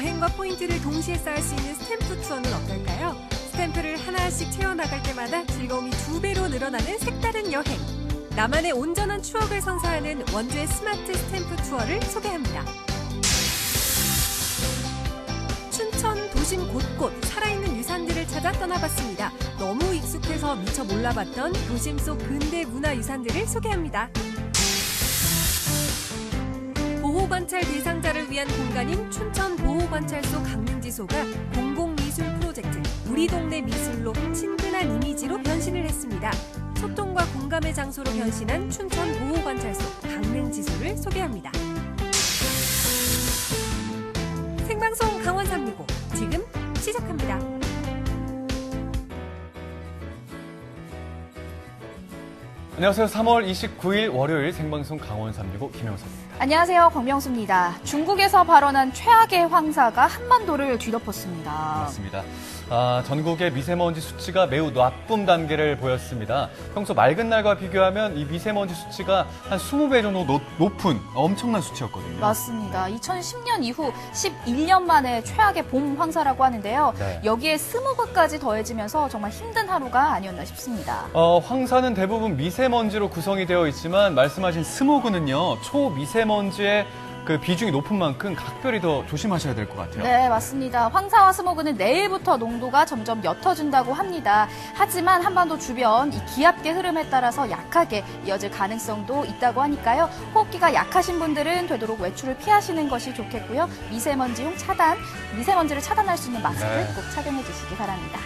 여행과 포인트를 동시에 쌓을 수 있는 스탬프 투어는 어떨까요? 스탬프를 하나씩 채워나갈 때마다 즐거움이 2배로 늘어나는 색다른 여행. 나만의 온전한 추억을 선사하는 원주의 스마트 스탬프 투어를 소개합니다. 춘천 도심 곳곳 살아있는 유산들을 찾아 떠나봤습니다. 너무 익숙해서 미처 몰라봤던 도심 속 근대 문화유산들을 소개합니다. 보호관찰 대상자를 위한 공간인 춘천 보호관찰소 강릉지소가 공공미술 프로젝트 우리 동네 미술로 친근한 이미지로 변신을 했습니다. 소통과 공감의 장소로 변신한 춘천 보호관찰소 강릉지소를 소개합니다. 생방송 강원 365 지금 시작합니다. 안녕하세요. 3월 29일 월요일 생방송 강원 365 김영석입니다. 안녕하세요. 광명수입니다. 중국에서 발원한 최악의 황사가 한반도를 뒤덮었습니다. 맞습니다. 전국의 미세먼지 수치가 매우 나쁨 단계를 보였습니다. 평소 맑은 날과 비교하면 이 미세먼지 수치가 한 20배 정도 높은 엄청난 수치였거든요. 맞습니다. 2010년 이후 11년 만에 최악의 봄 황사라고 하는데요. 네. 여기에 스모그까지 더해지면서 정말 힘든 하루가 아니었나 싶습니다. 황사는 대부분 미세먼지로 구성이 되어 있지만 말씀하신 스모그는요. 초미세먼지의 그 비중이 높은 만큼 각별히 더 조심하셔야 될 것 같아요. 네, 맞습니다. 황사와 스모그는 내일부터 농도가 점점 옅어진다고 합니다. 하지만 한반도 주변 이 기압계 흐름에 따라서 약하게 이어질 가능성도 있다고 하니까요. 호흡기가 약하신 분들은 되도록 외출을 피하시는 것이 좋겠고요. 미세먼지를 차단할 수 있는 마스크를 네. 꼭 착용해 주시기 바랍니다.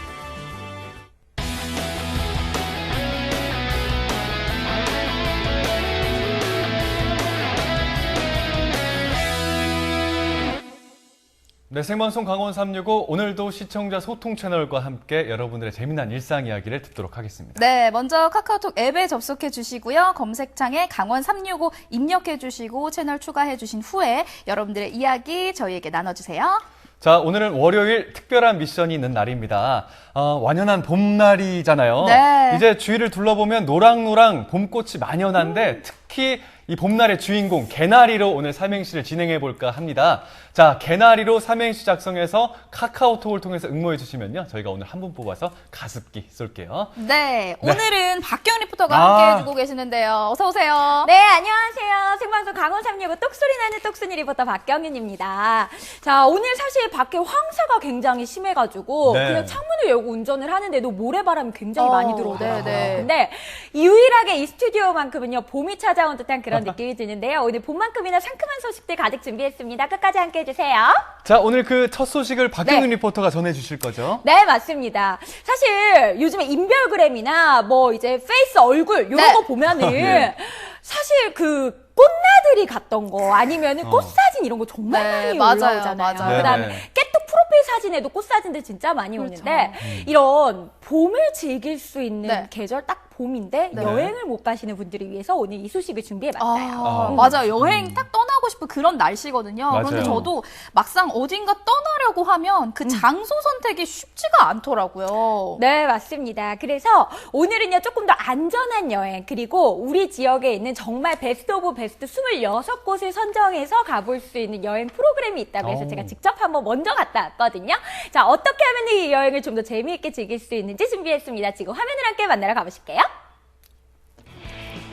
네, 생방송 강원 365 오늘도 시청자 소통 채널과 함께 여러분들의 재미난 일상 이야기를 듣도록 하겠습니다. 네, 먼저 카카오톡 앱에 접속해 주시고요. 검색창에 강원 365 입력해 주시고 채널 추가해 주신 후에 여러분들의 이야기 저희에게 나눠주세요. 자, 오늘은 월요일 특별한 미션이 있는 날입니다. 완연한 봄날이잖아요. 네. 이제 주위를 둘러보면 노랑노랑 봄꽃이 만연한데 특히 이 봄날의 주인공 개나리로 오늘 삼행시를 진행해 볼까 합니다. 자, 개나리로 삼행시 작성해서 카카오톡을 통해서 응모해 주시면요. 저희가 오늘 한 분 뽑아서 가습기 쏠게요. 네, 오늘은 박경 리포터가 아. 함께 해주고 계시는데요. 어서 오세요. 네, 안녕하세요. 생방송 강원 365 똑소리 나는 똑순이 리포터 박경윤입니다. 자, 오늘 사실 밖에 황사가 굉장히 심해가지고 네. 그냥 창문을 열고 운전을 하는데도 모래바람이 굉장히 많이 들어오더라고요. 네. 근데 유일하게 이 스튜디오만큼은요, 봄이 찾아온 듯한 그런 느낌이 드는데요. 오늘 봄만큼이나 상큼한 소식들 가득 준비했습니다. 끝까지 함께 해주세요. 자, 오늘 그 첫 소식을 박경윤 네. 리포터가 전해 주실 거죠? 네, 맞습니다. 사실 요즘에 인별그램이나 뭐 이제 페이스 얼굴 이런 네. 거 보면은 네. 사실 그 꽃나들이 갔던 거 아니면은 꽃사진 이런 거 정말 네, 많이 맞아요, 올라오잖아요. 맞아요. 그다음에 네네. 깨톡 프로필 사진에도 꽃사진들 진짜 많이 그렇죠. 오는데 이런 봄을 즐길 수 있는 네. 계절 딱 봄인데 네. 여행을 못 가시는 분들을 위해서 오늘 이 소식을 준비해봤어요. 맞아요. 여행 딱 떠나고 싶은 그런 날씨거든요. 맞아요. 그런데 저도 막상 어딘가 떠나려고 하면 그 장소 선택이 쉽지가 않더라고요. 네, 맞습니다. 그래서 오늘은요, 조금 더 안전한 여행, 그리고 우리 지역에 있는 정말 베스트 오브 베스트 26곳을 선정해서 가볼 수 있는 여행 프로그램이 있다고 해서 오. 제가 직접 한번 먼저 갔다 왔거든요. 자, 어떻게 하면 이 여행을 좀 더 재미있게 즐길 수 있는지 준비했습니다. 지금 화면을 함께 만나러 가보실게요.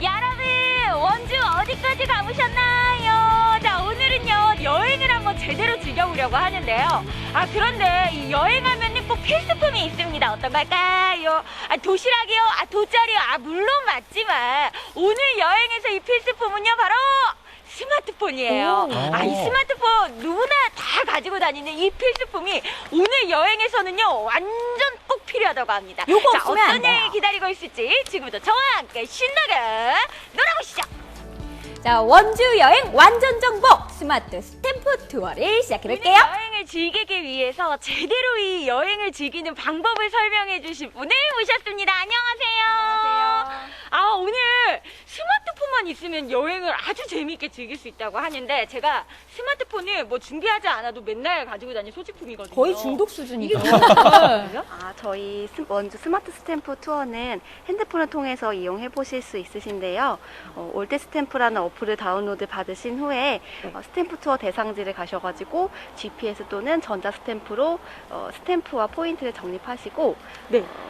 여러분, 원주 어디까지 가보셨나요? 자, 오늘은요, 여행을 한번 제대로 즐겨보려고 하는데요. 그런데 이 여행하면은 꼭 필수품이 있습니다. 어떤 걸까요? 도시락이요? 돗자리요? 물론 맞지만, 오늘 여행에서 이 필수품은요, 바로 스마트폰이에요. 이 스마트폰 누구나 다 가지고 다니는 이 필수품이 오늘 여행에서는요, 완전 꼭 필요하다고 합니다. 요거 자, 없으면 안 어떤 돼요. 여행이 기다리고 있을지 지금부터 저와 함께 신나게 놀아보시죠. 자, 원주 여행 완전 정보 스마트 스탬프 투어를 시작해볼게요. 여행을 즐기기 위해서 제대로 이 여행을 즐기는 방법을 설명해 주실 분을 모셨습니다. 안녕하세요. 안녕하세요. 오늘 스마트폰만 스마트폰만 있으면 여행을 아주 재미있게 즐길 수 있다고 하는데 제가 스마트폰을 뭐 준비하지 않아도 맨날 가지고 다니는 소지품이거든요. 거의 중독 수준이죠. 저희 원주 스마트 스탬프 투어는 핸드폰을 통해서 이용해 보실 수 있으신데요. 올드 스탬프라는 어플을 다운로드 받으신 후에 스탬프 투어 대상지를 가셔가지고 GPS 또는 전자 스탬프로 스탬프와 포인트를 적립하시고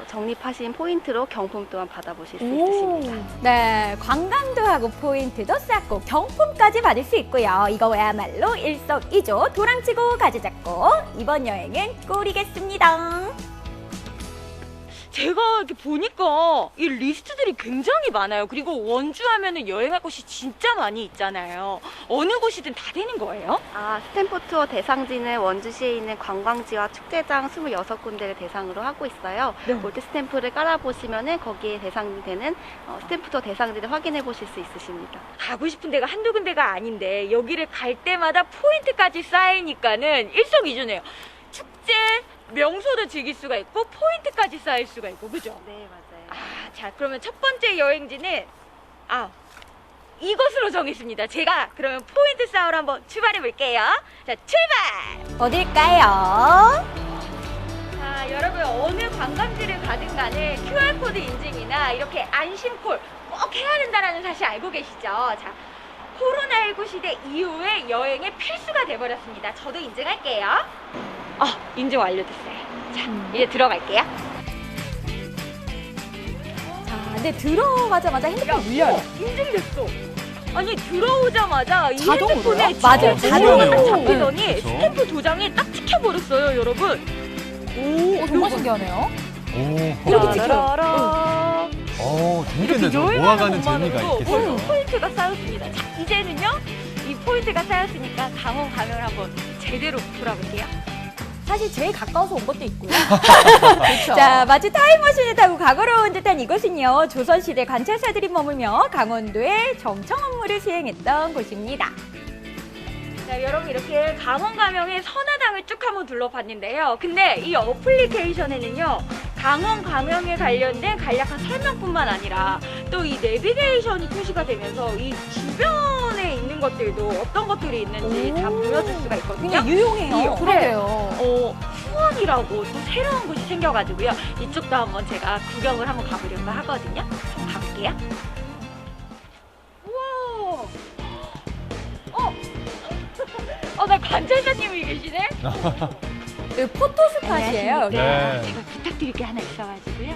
적립하신 포인트로 경품 또한 받아보실 수 있으십니다. 네, 관광도 하고 포인트도 쌓고 경품까지 받을 수 있고요. 이거야말로 일석이조 도랑치고 가지 잡고 이번 여행은 꿀이겠습니다. 제가 이렇게 보니까 이 리스트들이 굉장히 많아요. 그리고 원주 하면은 여행할 곳이 진짜 많이 있잖아요. 어느 곳이든 다 되는 거예요? 스탬프 투어 대상지는 원주시에 있는 관광지와 축제장 26군데를 대상으로 하고 있어요. 올드 스탬프를 깔아보시면은 거기에 대상되는 스탬프 투어 대상지를 확인해 보실 수 있으십니다. 가고 싶은 데가 한두 군데가 아닌데 여기를 갈 때마다 포인트까지 쌓이니까는 일석이조네요. 축제, 명소도 즐길 수가 있고 포인트까지 쌓일 수가 있고, 그죠? 네, 맞아요. 자, 그러면 첫 번째 여행지는 이것으로 정했습니다. 제가 그러면 포인트 쌓으러 한번 출발해 볼게요. 자, 출발! 어딜까요? 자, 여러분 어느 관광지를 가든 간에 QR코드 인증이나 이렇게 안심콜 꼭 해야 된다는 사실 알고 계시죠? 자, 코로나19 시대 이후에 여행의 필수가 돼버렸습니다. 저도 인증할게요. 인증 완료됐어요. 자, 이제 들어갈게요. 자, 근데 들어가자마자 핸드폰 울려요. 인증됐어. 아니, 들어오자마자 이 자동으로요? 핸드폰에 맞아요, 자동으로 딱 자동으로. 잡히더니 그쵸. 스탬프 도장이 딱 찍혀버렸어요, 여러분. 정말 신기하네요. 오, 이렇게 찍혀요. 라라라. 재밌겠네. 저 여행하는 모아가는 재미가 것만으로도 있겠어요. 포인트가 쌓였습니다. 자, 이제는요, 이 포인트가 쌓였으니까 강원 가면 한번 제대로 돌아볼게요. 사실 제일 가까워서 온 것도 있고요. 그렇죠. 자, 마치 타임머신을 타고 과거로 온 듯한 이곳은요. 조선시대 관찰사들이 머물며 강원도의 정청 업무를 수행했던 곳입니다. 자, 여러분 이렇게 강원 가명의 선화당을 쭉 한번 둘러봤는데요. 근데 이 어플리케이션에는요, 강원 가명에 관련된 간략한 설명뿐만 아니라 또 이 내비게이션이 표시가 되면서 이 주변에 있는 것들도 어떤 것들이 있는지 다 보여줄 수가 있거든요. 굉장히 유용해요. 이 그러게요. 후원이라고 또 새로운 곳이 생겨가지고요. 이쪽도 한번 제가 구경을 한번 가보려고 하거든요. 한번 가볼게요. 우와! 나 관찰사님이 계시네? 그 포토스팟이에요. 네. 제가 부탁드릴 게 하나 있어가지고요.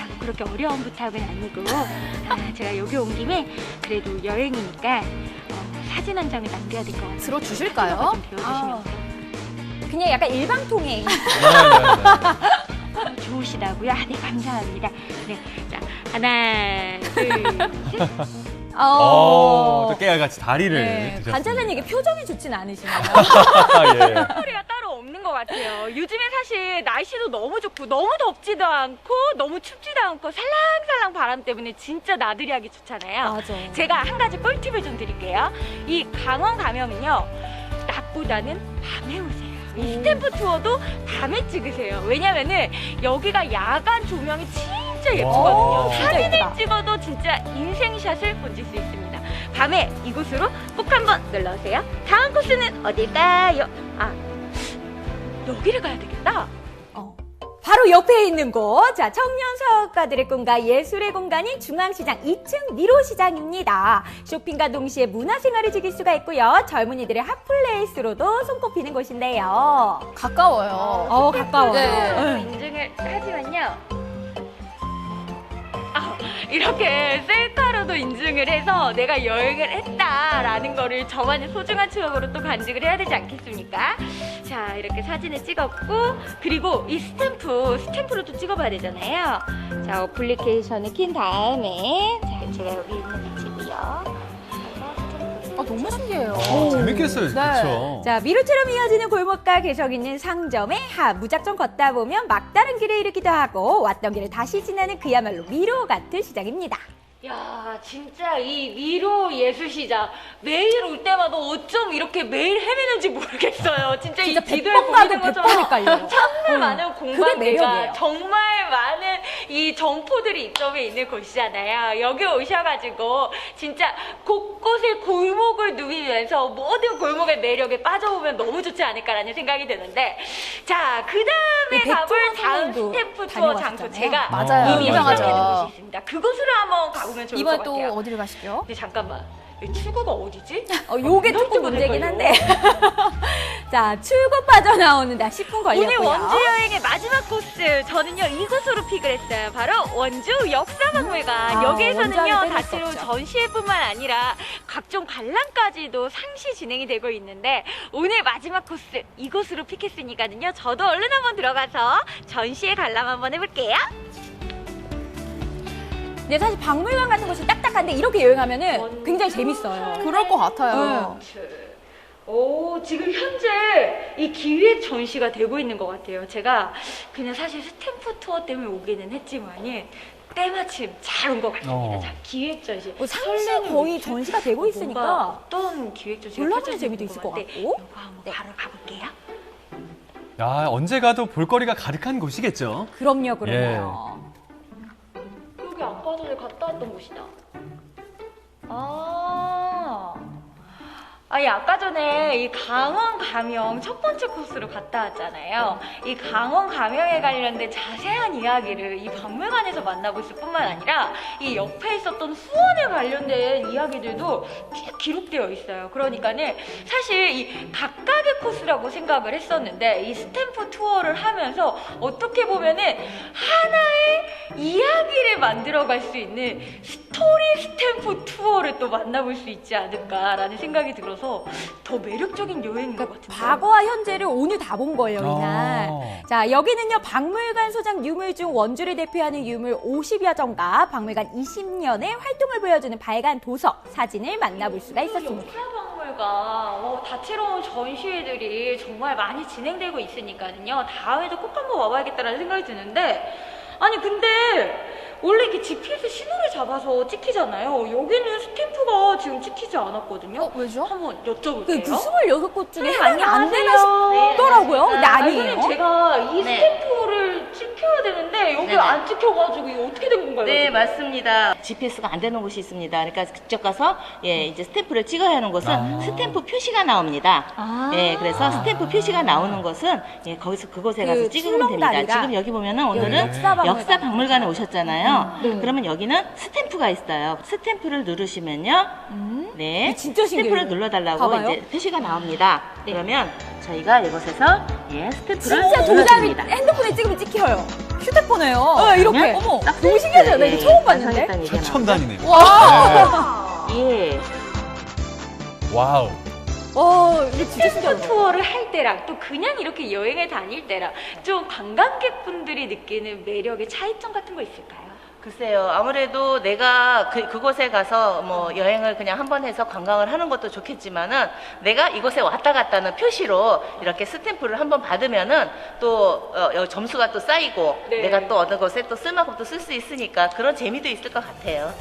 뭐 그렇게 어려운 부탁은 아니고, 제가 여기 온 김에 그래도 여행이니까 사진 한 장을 남겨야 될 것 같아요. 들어주실까요? 좀 배워주시면서. 그냥 약간 일방통행. 네. 좋으시다고요? 네, 감사합니다. 네, 자, 하나, 둘, 셋. 또 깨알같이 다리를 네, 드셨습니다. 관찰자님 표정이 좋진 않으시네요. 예. 소리가 따로 없는 것 같아요. 요즘에 사실 날씨도 너무 좋고 너무 덥지도 않고 너무 춥지도 않고 살랑살랑 바람 때문에 진짜 나들이 하기 좋잖아요. 맞아. 제가 한 가지 꿀팁을 좀 드릴게요. 이 강원 가면은요, 낮보다는 밤에 오세요. 이 스탬프 투어도 밤에 찍으세요. 왜냐면은 여기가 야간 조명이 진짜 예쁘거든요. 진짜 사진을 예쁘다. 찍어도 진짜 인생샷을 본질 수 있습니다. 밤에 이곳으로 꼭 한번 놀러오세요. 다음 코스는 어딜까요? 여기를 가야 되겠다. 바로 옆에 있는 곳, 자, 청년 사업가들의 꿈과 예술의 공간인 중앙시장 2층 미로시장입니다. 쇼핑과 동시에 문화생활을 즐길 수가 있고요. 젊은이들의 핫플레이스로도 손꼽히는 곳인데요. 가까워요. 가까워요. 네. 인증을 하지만요. 이렇게 셀카로도 인증을 해서 내가 여행을 했다라는 거를 저만의 소중한 추억으로 또 간직을 해야 되지 않겠습니까? 자, 이렇게 사진을 찍었고, 그리고 이 스탬프로 또 찍어봐야 되잖아요. 자, 어플리케이션을 킨 다음에, 자, 제가 여기 있는 위치고요. 너무 신기해요. 재밌겠어요, 네. 그렇죠? 자, 미로처럼 이어지는 골목과 개성 있는 상점에 무작정 걷다 보면 막다른 길을 잃기도 하고 왔던 길을 다시 지나는 그야말로 미로 같은 시장입니다. 야, 진짜 이 미로 예술시장 매일 올 때마다 어쩜 이렇게 매일 헤매는지 모르겠어요. 진짜 이 진짜 뒤를 100번 가도 보이는 100번 헷갈려요. 정말 많은 그게 공간들과 매력이에요. 정말 많은 이 점포들이 입점해 있는 곳이잖아요. 여기 오셔가지고 진짜 곳곳에 골목을 누비면서 모든 골목의 매력에 빠져보면 너무 좋지 않을까라는 생각이 드는데, 자, 그 다음에 가볼 다음 스탬프 투어 장소 제가 맞아요. 이미 유명하죠. 설명해드린 곳이 있습니다. 그곳으로 한번 가보면 좋을 것 이번에 같아요. 또 어디를 가시죠? 근데 잠깐만, 이 출구가 어디지? 요게 조금 문제긴 한데. 자, 출구 빠져나오는데 10분 걸렸고요. 오늘 원주 여행의 마지막 코스, 저는요 이곳으로 픽을 했어요. 바로 원주 역사박물관. 여기에서는요 원주하면 빼놓을 수 다채로운 없죠. 전시회뿐만 아니라 각종 관람까지도 상시 진행이 되고 있는데, 오늘 마지막 코스 이곳으로 픽했으니까는요 저도 얼른 한번 들어가서 전시회 관람 한번 해볼게요. 근데 사실 박물관 같은 곳이 딱딱한데 이렇게 여행하면은 굉장히 재밌어요. 그럴 것 같아요. 오, 지금 현재 이 기획 전시가 되고 있는 것 같아요. 제가 그냥 사실 스탬프 투어 때문에 오기는 했지만은 때마침 잘 온 것 같습니다. 자, 기획 전시. 상시 설레는 거의 느낌? 전시가 되고 뭔가 있으니까 어떤 기획 전시가 올라가는 펼쳐지는 재미도 있을 것 궁금한데 같고. 이거 한번 바로 가볼게요. 야, 언제 가도 볼거리가 가득한 곳이겠죠. 그럼요, 그럼요. 여기 아까 전에 갔다 왔던 곳이다. 아니 아까 전에 이 강원 감영 첫 번째 코스로 갔다 왔잖아요. 이 강원 감영에 관련된 자세한 이야기를 이 박물관에서 만나볼 뿐만 아니라 이 옆에 있었던 수원에 관련된 이야기들도 쭉 기록되어 있어요. 그러니까는 사실 이 각각의 코스라고 생각을 했었는데, 이 스탬프 투어를 하면서 어떻게 보면은 하나의 이야기를 만들어갈 수 있는 스토리 스탬프 투어를 또 만나볼 수 있지 않을까라는 생각이 들어서 더 매력적인 여행인 것 같은데. 과거와 현재를 오늘 다 본 거예요, 이날. 자, 여기는요, 박물관 소장 유물 중 원주를 대표하는 유물 50여 점과 박물관 20년의 활동을 보여주는 발간 도서, 사진을 만나볼 수가 있었습니다. 역사박물관 다채로운 전시회들이 정말 많이 진행되고 있으니까는요 다음에도 꼭 한번 와봐야겠다라는 생각이 드는데, 아니 근데 원래 이렇게 GPS 신호를 잡아서 찍히잖아요. 여기는 스탬프가 지금 찍히지 않았거든요. 왜죠? 한번 여쭤볼게요. 그 26곳 중에 네, 많이 안 되나 안녕하세요. 싶더라고요. 근데 아니, 아니에요. 선생님, 제가 이 네. 스탬프를 찍혀야 되는데 여기 네네. 안 찍혀가지고 이거 어떻게 된 건가요? 네, 맞습니다. GPS가 안 되는 곳이 있습니다. 그러니까 직접 가서 이제 스탬프를 찍어야 하는 곳은 스탬프 표시가 나옵니다. 그래서 스탬프 표시가 나오는 것은 거기서 그곳에 가서 찍으면 됩니다. 출렁다리가 네. 지금 여기 보면은 오늘은 역사박물관. 역사박물관에 오셨잖아요. 그러면 여기는 스탬프가 있어요. 스탬프를 누르시면요. 네. 이게 진짜 신기해요. 스탬프를 눌러달라고 봐봐요. 이제 표시가 나옵니다. 그러면 저희가 이곳에서 스탬프를 진짜 도장이 눌러줍니다. 핸드폰에 찍으면 찍혀요. 휴대폰에요. 이렇게. 그러면 어머, 딱 너무 신기하죠? 나 이거 처음 봤는데. 완성했다는 얘기가 최첨단이네요. 나오죠. 예. 와우. 이게 진짜 스탬프 신기하다. 투어를 할 때랑 또 그냥 이렇게 여행을 다닐 때랑 좀 관광객분들이 느끼는 매력의 차이점 같은 거 있을까요? 글쎄요. 아무래도 내가 그곳에 가서 뭐 여행을 그냥 한번 해서 관광을 하는 것도 좋겠지만은 내가 이곳에 왔다 갔다는 표시로 이렇게 스탬프를 한번 받으면은 또 점수가 또 쌓이고 네. 내가 또 어느 곳에 또 쓸만큼 또 쓸 수 있으니까 그런 재미도 있을 것 같아요.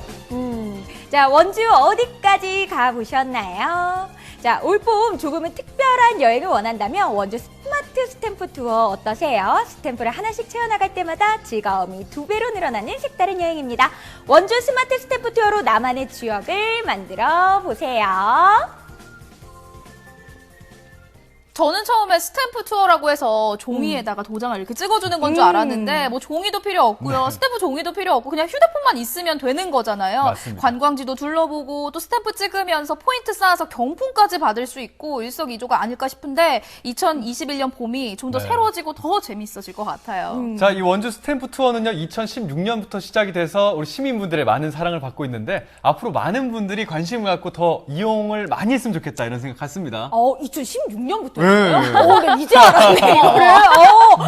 자, 원주 어디까지 가보셨나요? 자, 올봄 조금은 특별한 여행을 원한다면 원주 스마트 스탬프 투어 어떠세요? 스탬프를 하나씩 채워나갈 때마다 즐거움이 2배로 늘어나는 색다른 여행입니다. 원주 스마트 스탬프 투어로 나만의 추억을 만들어 보세요. 저는 처음에 스탬프 투어라고 해서 종이에다가 도장을 이렇게 찍어주는 건 줄 알았는데 뭐 종이도 필요 없고요. 스탬프 종이도 필요 없고 그냥 휴대폰만 있으면 되는 거잖아요. 맞습니다. 관광지도 둘러보고 또 스탬프 찍으면서 포인트 쌓아서 경품까지 받을 수 있고 일석이조가 아닐까 싶은데 2021년 봄이 좀 더 네. 새로워지고 더 재밌어질 것 같아요. 자, 이 원주 스탬프 투어는요, 2016년부터 시작이 돼서 우리 시민분들의 많은 사랑을 받고 있는데, 앞으로 많은 분들이 관심을 갖고 더 이용을 많이 했으면 좋겠다, 이런 생각 같습니다. 2016년부터 네. 나 이제 알았네. 그래요?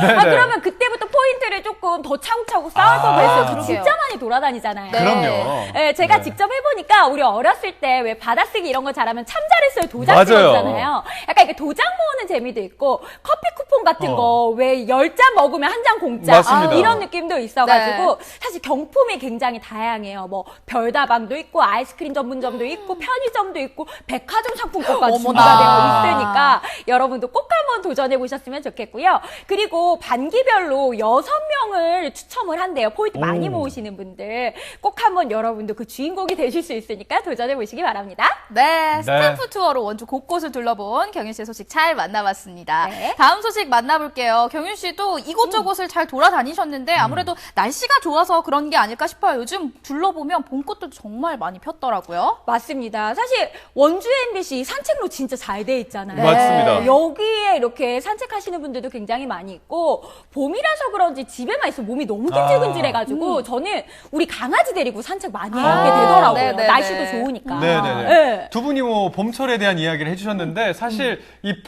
네네. 그러면 그때부터 포인트를 조금 더 차곡차곡 쌓아서 그랬어요. 그러게요. 진짜 많이 돌아다니잖아요. 네. 그럼요. 네, 제가 네. 직접 해보니까 우리 어렸을 때 왜 받아쓰기 이런 거 잘하면 참자를 써요. 도장 맞아요. 찍었잖아요. 약간 이렇게 도장 모으는 재미도 있고 커피 쿠폰 같은 거 왜 10잔 먹으면 한 잔 공짜 맞습니다. 이런 느낌도 있어가지고 네. 사실 경품이 굉장히 다양해요. 뭐 별다방도 있고 아이스크림 전문점도 있고 편의점도 있고 백화점 상품권까지 어머나. 준비가 되어 있으니까 여러분도 꼭 한번 도전해 보셨으면 좋겠고요. 그리고 반기별로 6명을 추첨을 한대요. 포인트 많이 모으시는 분들. 꼭 한번 여러분도 그 주인공이 되실 수 있으니까 도전해 보시기 바랍니다. 네, 스탬프 투어로 원주 곳곳을 둘러본 경윤 씨의 소식 잘 만나봤습니다. 네. 다음 소식 만나볼게요. 경윤 씨도 이곳저곳을 잘 돌아다니셨는데 아무래도 날씨가 좋아서 그런 게 아닐까 싶어요. 요즘 둘러보면 봄꽃도 정말 많이 폈더라고요. 맞습니다. 사실 원주 MBC 산책로 진짜 잘 돼 있잖아요. 맞습니다. 여기에 이렇게 산책하시는 분들도 굉장히 많이 있고 봄이라서 그런지 집에만 있으면 몸이 너무 근질근질해가지고 저는 우리 강아지 데리고 산책 많이 하게 되더라고요. 네네네. 날씨도 좋으니까. 네네네. 네. 두 분이 뭐 봄철에 대한 이야기를 해주셨는데 사실 이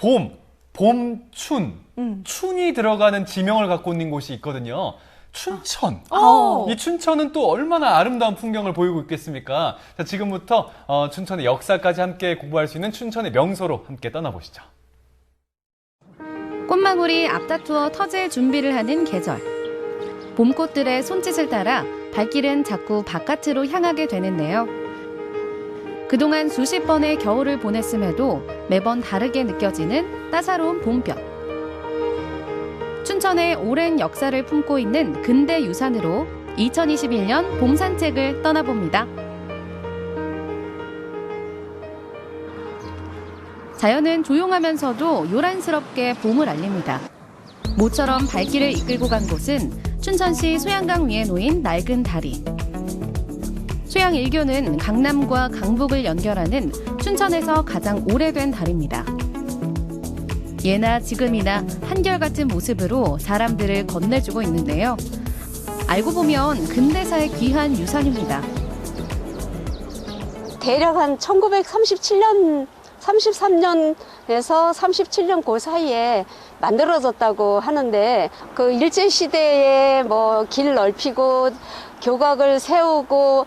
봄춘, 춘이 들어가는 지명을 갖고 있는 곳이 있거든요. 춘천. 이 춘천은 또 얼마나 아름다운 풍경을 보이고 있겠습니까? 자, 지금부터 춘천의 역사까지 함께 공부할 수 있는 춘천의 명소로 함께 떠나보시죠. 꽃망울이 앞다투어 터질 준비를 하는 계절. 봄꽃들의 손짓을 따라 발길은 자꾸 바깥으로 향하게 되는데요. 그동안 수십 번의 겨울을 보냈음에도 매번 다르게 느껴지는 따사로운 봄볕. 춘천의 오랜 역사를 품고 있는 근대 유산으로 2021년 봄 산책을 떠나봅니다. 자연은 조용하면서도 요란스럽게 봄을 알립니다. 모처럼 발길을 이끌고 간 곳은 춘천시 소양강 위에 놓인 낡은 다리. 소양 1교는 강남과 강북을 연결하는 춘천에서 가장 오래된 다리입니다. 예나 지금이나 한결같은 모습으로 사람들을 건네주고 있는데요. 알고 보면 근대사의 귀한 유산입니다. 대략 한 1937년, 33년에서 37년 그 사이에 만들어졌다고 하는데 그 일제시대에 뭐 길 넓히고 교각을 세우고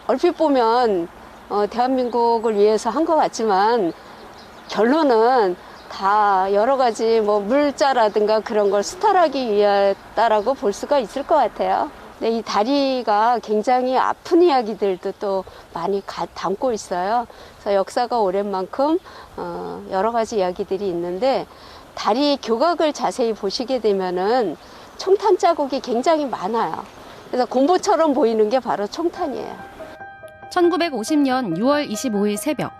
얼핏 보면 대한민국을 위해서 한 것 같지만 결론은 다 여러 가지 뭐 물자라든가 그런 걸 수탈하기 위했다라고 볼 수가 있을 것 같아요. 근데 이 다리가 굉장히 아픈 이야기들도 또 많이 담고 있어요. 그래서 역사가 오랜 만큼 여러 가지 이야기들이 있는데 다리 교각을 자세히 보시게 되면은 총탄 자국이 굉장히 많아요. 그래서 공보처럼 보이는 게 바로 총탄이에요. 1950년 6월 25일 새벽,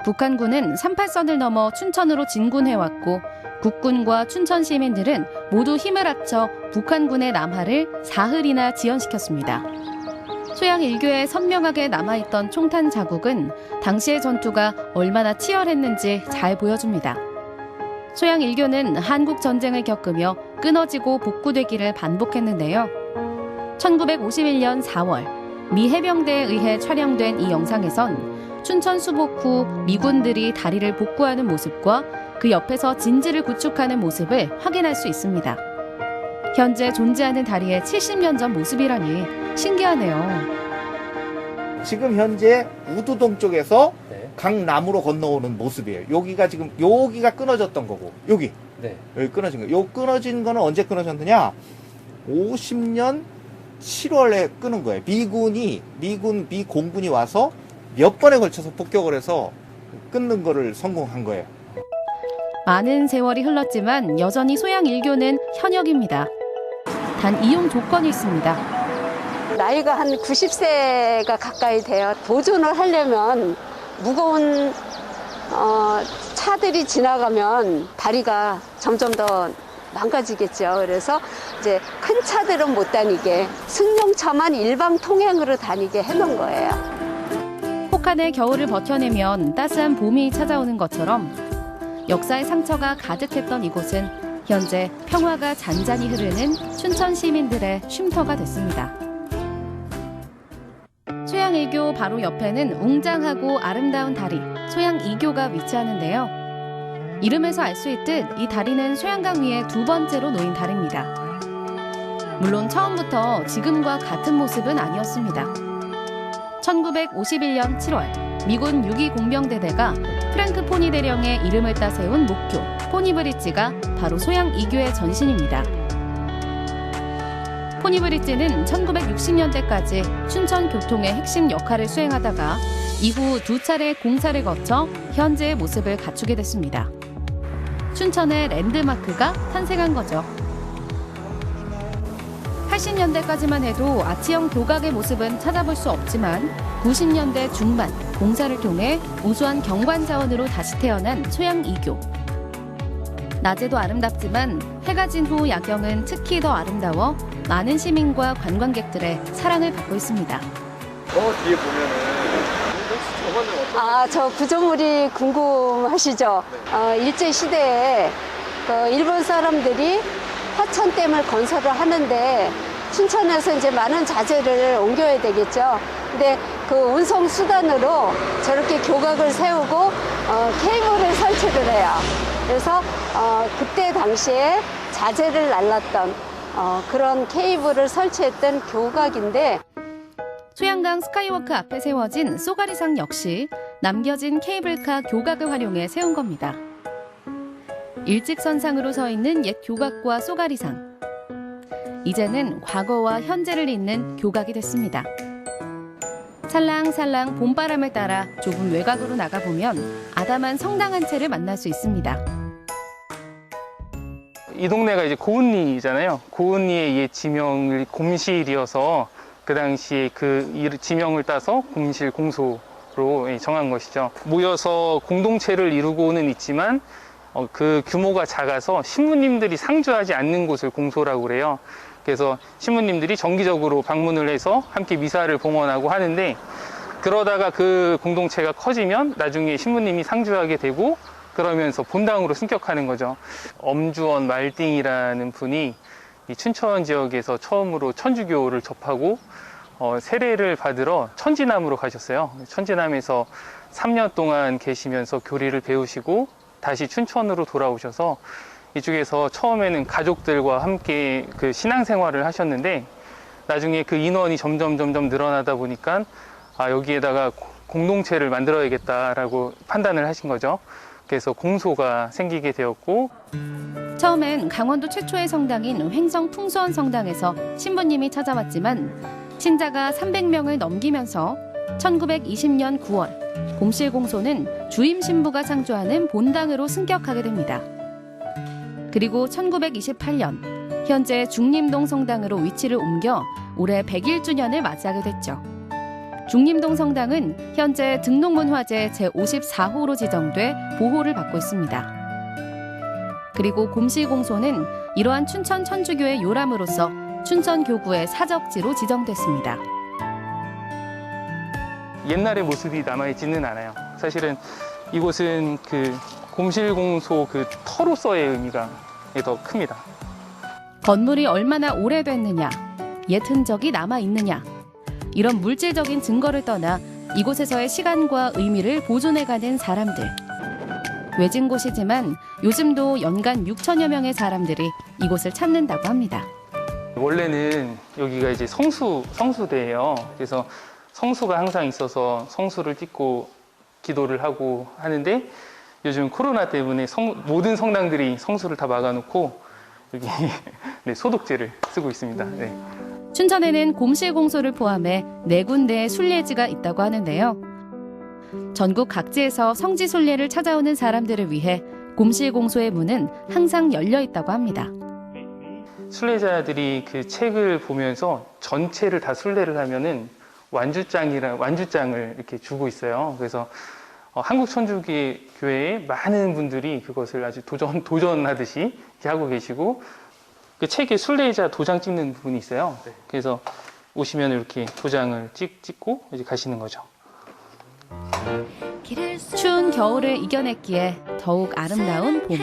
북한군은 38선을 넘어 춘천으로 진군해왔고 국군과 춘천 시민들은 모두 힘을 합쳐 북한군의 남하를 사흘이나 지연시켰습니다. 소양 1교에 선명하게 남아있던 총탄 자국은 당시의 전투가 얼마나 치열했는지 잘 보여줍니다. 소양 1교는 한국 전쟁을 겪으며 끊어지고 복구되기를 반복했는데요. 1951년 4월 미 해병대에 의해 촬영된 이 영상에선 춘천 수복 후 미군들이 다리를 복구하는 모습과 그 옆에서 진지를 구축하는 모습을 확인할 수 있습니다. 현재 존재하는 다리의 70년 전 모습이라니 신기하네요. 지금 현재 우두동 쪽에서 강남으로 건너오는 모습이에요. 여기가 지금 여기가 끊어졌던 거고 여기 끊어진 거. 요 끊어진 거는 언제 끊어졌느냐? 50년 7월에 끊은 거예요. 미 공군이 와서 몇 번에 걸쳐서 폭격을 해서 끊는 거를 성공한 거예요. 많은 세월이 흘렀지만 여전히 소양 1교는 현역입니다. 단 이용 조건이 있습니다. 나이가 한 90세가 가까이 돼요. 보존을 하려면 무거운 차들이 지나가면 다리가 점점 더 망가지겠죠. 그래서 이제 큰 차들은 못 다니게 승용차만 일방 통행으로 다니게 해놓은 거예요. 혹한의 겨울을 버텨내면 따스한 봄이 찾아오는 것처럼 역사의 상처가 가득했던 이곳은 현재 평화가 잔잔히 흐르는 춘천 시민들의 쉼터가 됐습니다. 소양 1교 바로 옆에는 웅장하고 아름다운 다리, 소양 2교가 위치하는데요. 이름에서 알 수 있듯 이 다리는 소양강 위에 두 번째로 놓인 다리입니다. 물론 처음부터 지금과 같은 모습은 아니었습니다. 1951년 7월 미군 6.2 공병대대가 프랭크 포니 대령의 이름을 따세운 목교 포니브릿지가 바로 소양 2교의 전신입니다. 포니브릿지는 1960년대까지 춘천 교통의 핵심 역할을 수행하다가 이후 두 차례 공사를 거쳐 현재의 모습을 갖추게 됐습니다. 춘천의 랜드마크가 탄생한 거죠. 80년대까지만 해도 아치형 교각의 모습은 찾아볼 수 없지만 90년대 중반 공사를 통해 우수한 경관 자원으로 다시 태어난 소양 2교. 낮에도 아름답지만 해가 진 후 야경은 특히 더 아름다워 많은 시민과 관광객들의 사랑을 받고 있습니다. 뒤에 보면은 혹시 저거는 어떤 저 구조물이 궁금하시죠? 일제시대에 그 일본 사람들이 화천댐을 건설을 하는데 춘천에서 이제 많은 자재를 옮겨야 되겠죠. 근데 그 운송 수단으로 저렇게 교각을 세우고 케이블을 설치를 해요. 그래서 그때 당시에 자재를 날랐던 그런 케이블을 설치했던 교각인데 소양강 스카이워크 앞에 세워진 쏘가리상 역시 남겨진 케이블카 교각을 활용해 세운 겁니다. 일직선상으로 서 있는 옛 교각과 쏘가리상. 이제는 과거와 현재를 잇는 교각이 됐습니다. 살랑살랑 봄바람을 따라 좁은 외곽으로 나가보면 아담한 성당 한 채를 만날 수 있습니다. 이 동네가 이제 고은리잖아요. 고은리의 옛 지명을 곰실이어서 그 당시에 그 지명을 따서 곰실 공소로 정한 것이죠. 모여서 공동체를 이루고는 있지만 그 규모가 작아서 신부님들이 상주하지 않는 곳을 공소라고 그래요. 그래서 신부님들이 정기적으로 방문을 해서 함께 미사를 봉헌하고 하는데 그러다가 그 공동체가 커지면 나중에 신부님이 상주하게 되고 그러면서 본당으로 승격하는 거죠. 엄주원 말띵이라는 분이 이 춘천 지역에서 처음으로 천주교를 접하고 세례를 받으러 천지남으로 가셨어요. 천지남에서 3년 동안 계시면서 교리를 배우시고 다시 춘천으로 돌아오셔서 이쪽에서 처음에는 가족들과 함께 그 신앙생활을 하셨는데 나중에 그 인원이 점점 늘어나다 보니까 여기에다가 공동체를 만들어야겠다라고 판단을 하신 거죠. 그래서 공소가 생기게 되었고 처음엔 강원도 최초의 성당인 횡성 풍수원 성당에서 신부님이 찾아왔지만 신자가 300명을 넘기면서 1920년 9월 곰실 공소는 주임 신부가 상주하는 본당으로 승격하게 됩니다. 그리고 1928년 현재 중림동 성당으로 위치를 옮겨 올해 101주년을 맞이하게 됐죠. 중림동 성당은 현재 등록문화재 제54호로 지정돼 보호를 받고 있습니다. 그리고 곰실 공소는 이러한 춘천 천주교의 요람으로서 춘천 교구의 사적지로 지정됐습니다. 옛날의 모습이 남아있지는 않아요. 사실은 이곳은 그 곰실공소 그 터로서의 의미가 더 큽니다. 건물이 얼마나 오래됐느냐, 옛 흔적이 남아있느냐, 이런 물질적인 증거를 떠나 이곳에서의 시간과 의미를 보존해가는 사람들. 외진 곳이지만 요즘도 연간 6천여 명의 사람들이 이곳을 찾는다고 합니다. 원래는 여기가 이제 성수대예요. 그래서 성수가 항상 있어서 성수를 띠고 기도를 하고 하는데 요즘 코로나 때문에 모든 성당들이 성수를 다 막아놓고 여기 네, 소독제를 쓰고 있습니다. 네. 춘천에는 곰실 공소를 포함해 4군데의 순례지가 있다고 하는데요. 전국 각지에서 성지 순례를 찾아오는 사람들을 위해 곰실 공소의 문은 항상 열려 있다고 합니다. 순례자들이 그 책을 보면서 전체를 다 순례를 하면은 완주장을 이렇게 주고 있어요. 그래서 한국천주교회의 많은 분들이 그것을 아주 도전하듯이 이렇게 하고 계시고 그 책에 순례자 도장 찍는 부분이 있어요. 그래서 오시면 이렇게 도장을 찍고 이제 가시는 거죠. 추운 겨울을 이겨냈기에 더욱 아름다운 봄.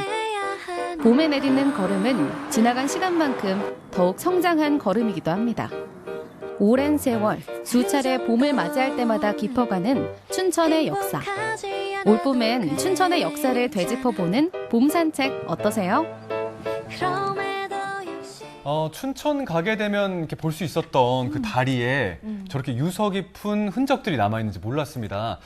봄에 내딛는 걸음은 지나간 시간만큼 더욱 성장한 걸음이기도 합니다. 오랜 세월, 수차례 봄을 맞이할 때마다 깊어가는 춘천의 역사. 올봄엔 춘천의 역사를 되짚어보는 봄 산책 어떠세요? 춘천 가게 되면 이렇게 볼 수 있었던 그 다리에 저렇게 유서 깊은 흔적들이 남아있는지 몰랐습니다.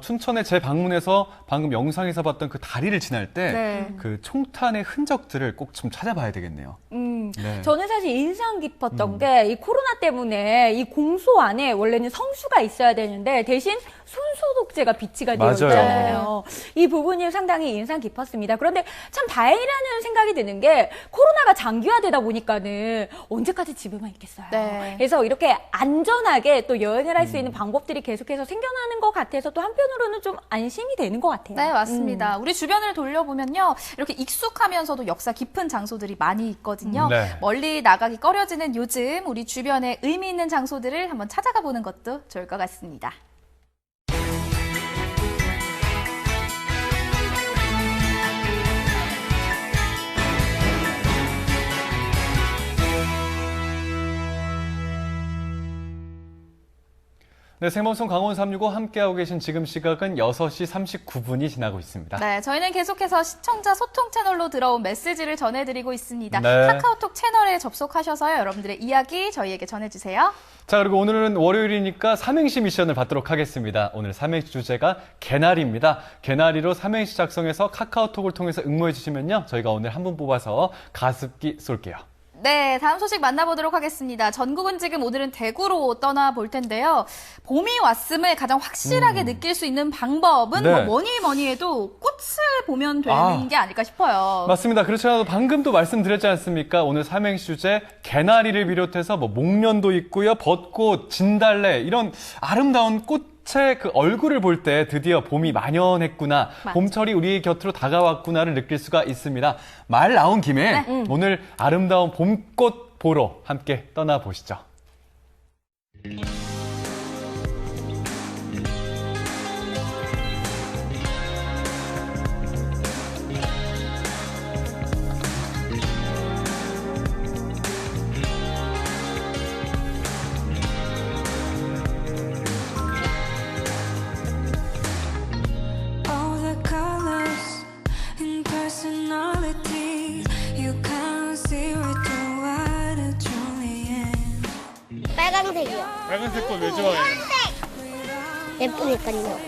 춘천에 재방문해서 방금 영상에서 봤던 그 다리를 지날 때 그 총탄의 흔적들을 꼭 좀 찾아봐야 되겠네요. 네. 저는 사실 인상 깊었던 게 이 코로나 때문에 이 공소 안에 원래는 성수가 있어야 되는데 대신 손소독제가 비치가 되어 맞아요. 있잖아요. 이 부분이 상당히 인상 깊었습니다. 그런데 참 다행이라는 생각이 드는 게 코로나가 장기화되다 보니까는 언제까지 집에만 있겠어요. 네. 그래서 이렇게 안전하게 또 여행을 할 수 있는 방법들이 계속해서 생겨나는 것 같아서 또 한편으로는 좀 안심이 되는 것 같아요. 네, 맞습니다. 우리 주변을 돌려보면요. 이렇게 익숙하면서도 역사 깊은 장소들이 많이 있거든요. 네. 멀리 나가기 꺼려지는 요즘 우리 주변에 의미 있는 장소들을 한번 찾아가 보는 것도 좋을 것 같습니다. 네, 생방송 강원 365 함께하고 계신 지금 시각은 6시 39분이 지나고 있습니다. 네, 저희는 계속해서 시청자 소통 채널로 들어온 메시지를 전해드리고 있습니다. 네. 카카오톡 채널에 접속하셔서요. 여러분들의 이야기 저희에게 전해주세요. 자, 그리고 오늘은 월요일이니까 삼행시 미션을 받도록 하겠습니다. 오늘 삼행시 주제가 개나리입니다. 개나리로 삼행시 작성해서 카카오톡을 통해서 응모해 주시면요. 저희가 오늘 한 분 뽑아서 가습기 쏠게요. 네, 다음 소식 만나보도록 하겠습니다. 전국은 지금 오늘은 대구로 떠나볼 텐데요. 봄이 왔음을 가장 확실하게 느낄 수 있는 방법은 네. 뭐 뭐니 해도 꽃을 보면 되는 게 아닐까 싶어요. 맞습니다. 그렇지 않아도 방금도 말씀드렸지 않습니까? 오늘 삼행시 주제 개나리를 비롯해서 뭐 목련도 있고요. 벚꽃, 진달래 이런 아름다운 꽃의 그 얼굴을 볼 때 드디어 봄이 만연했구나. 봄철이 우리 곁으로 다가왔구나를 느낄 수가 있습니다. 말 나온 김에 오늘 아름다운 봄꽃 보러 함께 떠나보시죠. All the colors and personalities, you can't see right through what it truly is. 빨간색이요. 빨간색 꽃 왜 좋아해? 예쁘니까요.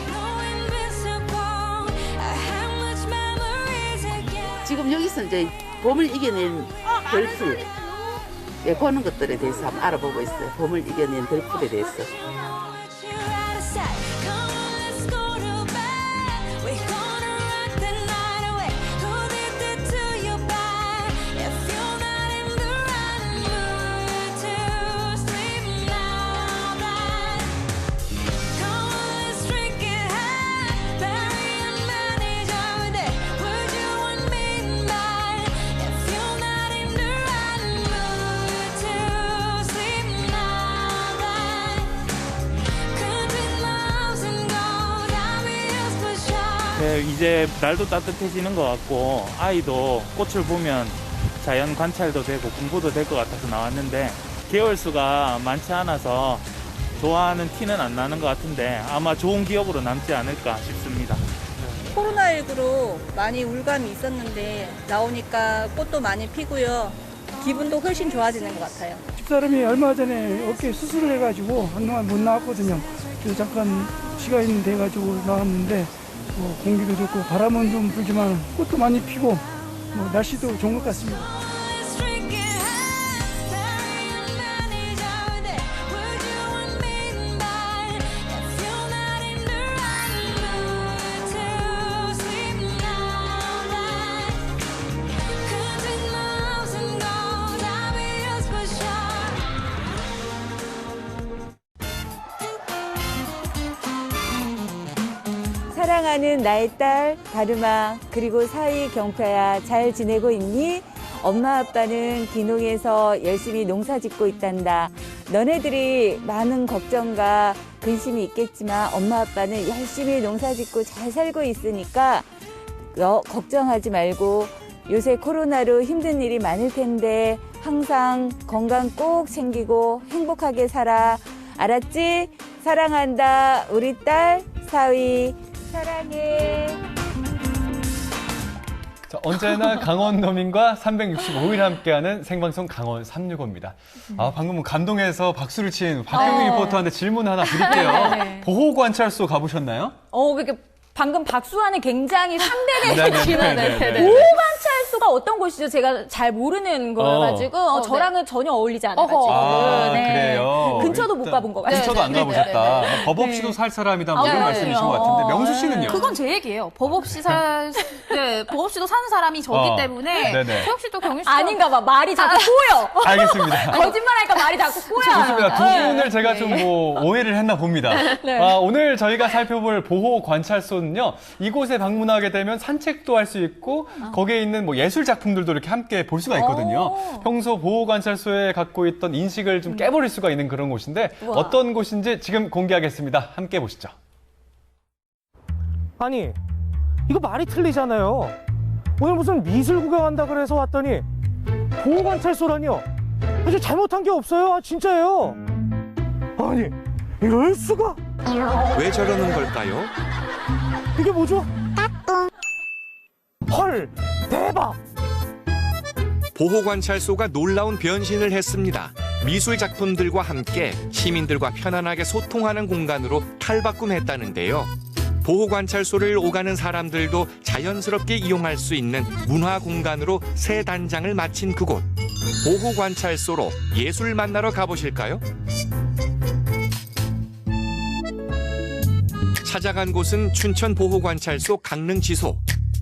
No invisible, I have much memories again. 지금 여기서 이제 봄을 이겨낸 들풀, 예, 그런 것들에 대해서 한번 알아보고 있어요. 봄을 이겨낸 들풀에 대해서. What you gotta say? Come on, let's go to bed. We're gonna rock the night away. Who did that to your bed? If you're not in the right mood to sleep now, then come on, let's drink it high. Bury and manage our day. Would you want me in bed? If you're not in the right mood to sleep now, then country loves and gold. I'll be yours for sure. 네, 이제 날도 따뜻해지는 것 같고 아이도 꽃을 보면 자연 관찰도 되고 공부도 될 것 같아서 나왔는데 개월수가 많지 않아서 좋아하는 티는 안 나는 것 같은데 아마 좋은 기억으로 남지 않을까 싶습니다. 코로나19로 많이 울감이 있었는데 나오니까 꽃도 많이 피고요. 기분도 훨씬 좋아지는 것 같아요. 집사람이 얼마 전에 어깨 수술을 해가지고 한동안 못 나왔거든요. 그래서 잠깐 시간이 돼가지고 나왔는데 공기도 좋고 바람은 좀 불지만 꽃도 많이 피고 날씨도 좋은 것 같습니다. Let's drink it high. Bury and manage our day. Would you want me in bed? If you're not in the right mood to sleep now, then country loves and gold. I'll be yours for sure. 사랑하는 나의 딸 다름아, 그리고 사위 경표야, 잘 지내고 있니? 엄마 아빠는 귀농에서 열심히 농사 짓고 있단다. 너네들이 많은 걱정과 근심이 있겠지만 엄마 아빠는 열심히 농사 짓고 잘 살고 있으니까 걱정하지 말고, 요새 코로나로 힘든 일이 많을 텐데 항상 건강 꼭 챙기고 행복하게 살아. 알았지? 사랑한다. 우리 딸 사위. 사랑해. 자, 언제나 강원도민과 365일 함께하는 생방송 강원 365입니다. 방금 감동해서 박수를 친 박경민 리포터한테 질문 하나 드릴게요. 네. 보호관찰소 가보셨나요? 그렇게 방금 박수 안에 굉장히 상대되는 네네네네. 보호관찰소 관찰소가 어떤 곳이죠? 제가 잘 모르는 거여가지고 저랑은 전혀 어울리지 않아가지고. 아, 네. 그래요. 근처도 못 가본 것 같아요. 근처도 안 가보셨다. 법 없이도 살 사람이다 뭐 이런 말씀이신 것 같은데 명수 씨는요? 그건 제 얘기예요. 법 없이 법 없이도 사는 사람이 저기 때문에 네네. 법 없이도 경유 씨 아닌가 봐. 말이 자꾸 꼬여. 알겠습니다. 거짓말하니까 말이 자꾸 꼬여. 좋습니다. 두 분을 제가 좀 뭐 오해를 했나 봅니다. 네. 오늘 저희가 살펴볼 보호 관찰소는요. 이곳에 방문하게 되면 산책도 할 수 있고 거기에 있는 뭐 예술 작품들도 이렇게 함께 볼 수가 있거든요. 평소 보호 관찰소에 갖고 있던 인식을 좀 깨버릴 수가 있는 그런 곳인데 우와. 어떤 곳인지 지금 공개하겠습니다. 함께 보시죠. 아니, 이거 말이 틀리잖아요. 오늘 무슨 미술 구경한다 그래서 왔더니 보호관찰소라니요. 아주 잘못한 게 없어요. 아, 진짜예요. 아니, 이럴 수가. 왜 저러는 걸까요? 이게 뭐죠? 헐, 대박. 보호관찰소가 놀라운 변신을 했습니다. 미술 작품들과 함께 시민들과 편안하게 소통하는 공간으로 탈바꿈했다는데요. 보호관찰소를 오가는 사람들도 자연스럽게 이용할 수 있는 문화 공간으로 새 단장을 마친 그곳. 보호관찰소로 예술 만나러 가보실까요? 찾아간 곳은 춘천 보호관찰소 강릉지소.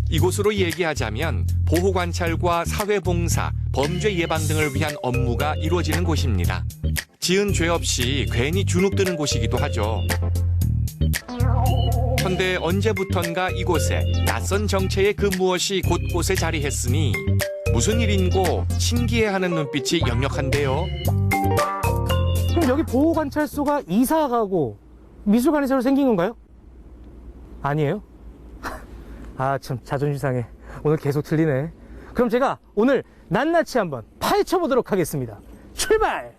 이곳으로 얘기하자면 보호관찰과 사회봉사, 범죄 예방 등을 위한 업무가 이루어지는 곳입니다. 지은 죄 없이 괜히 주눅드는 곳이기도 하죠. 그런데 언제부턴가 이곳에 낯선 정체의 그 무엇이 곳곳에 자리했으니 무슨 일인고 신기해하는 눈빛이 역력한데요. 그럼 여기 보호관찰소가 이사 가고 미술관이 새로 생긴 건가요? 아니에요? 아, 참 자존심 상해. 오늘 계속 틀리네. 그럼 제가 오늘 낱낱이 한번 파헤쳐보도록 하겠습니다. 출발!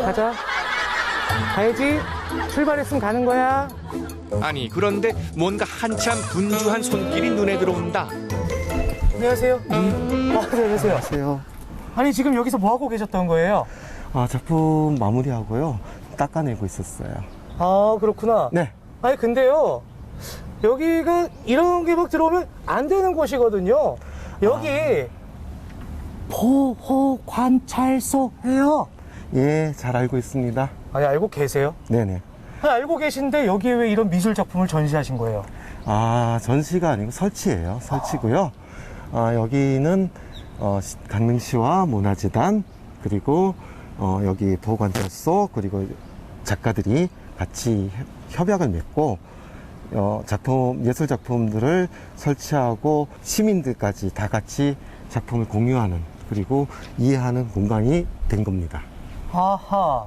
가자. 가야지. 출발했으면 가는 거야. 아니 그런데 뭔가 한참 분주한 손길이 눈에 들어온다. 안녕하세요. 네, 안녕하세요. 아니 지금 여기서 뭐 하고 계셨던 거예요? 아, 작품 마무리하고요. 닦아내고 있었어요. 아, 그렇구나. 네. 아니 근데요. 여기가 이런 게 막 들어오면 안 되는 곳이거든요. 여기 보호관찰소예요. 예, 잘 알고 있습니다. 아니 알고 계세요? 네네. 알고 계신데 여기에 왜 이런 미술 작품을 전시하신 거예요? 아, 전시가 아니고 설치예요. 설치고요. 아, 여기는 강릉시와 문화재단 그리고 여기 보호관찰소 그리고 작가들이 같이 협약을 맺고 예술 작품들을 설치하고 시민들까지 다 같이 작품을 공유하는 그리고 이해하는 공간이 된 겁니다. 아하,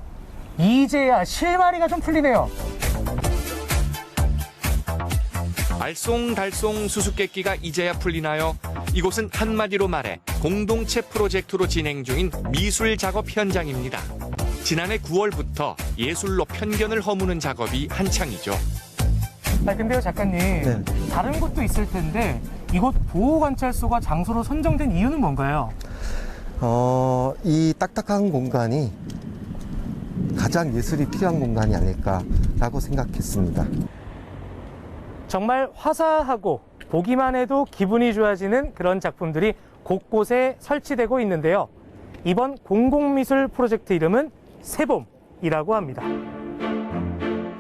이제야 실마리가 좀 풀리네요. 알쏭달쏭 수수께끼가 이제야 풀리나요? 이곳은 한마디로 말해 공동체 프로젝트로 진행 중인 미술 작업 현장입니다. 지난해 9월부터 예술로 편견을 허무는 작업이 한창이죠. 아니 근데요 작가님, 네. 다른 곳도 있을 텐데 이곳 보호관찰소가 장소로 선정된 이유는 뭔가요? 이 딱딱한 공간이 가장 예술이 필요한 공간이 아닐까라고 생각했습니다. 정말 화사하고 보기만 해도 기분이 좋아지는 그런 작품들이 곳곳에 설치되고 있는데요. 이번 공공미술 프로젝트 이름은 새봄이라고 합니다.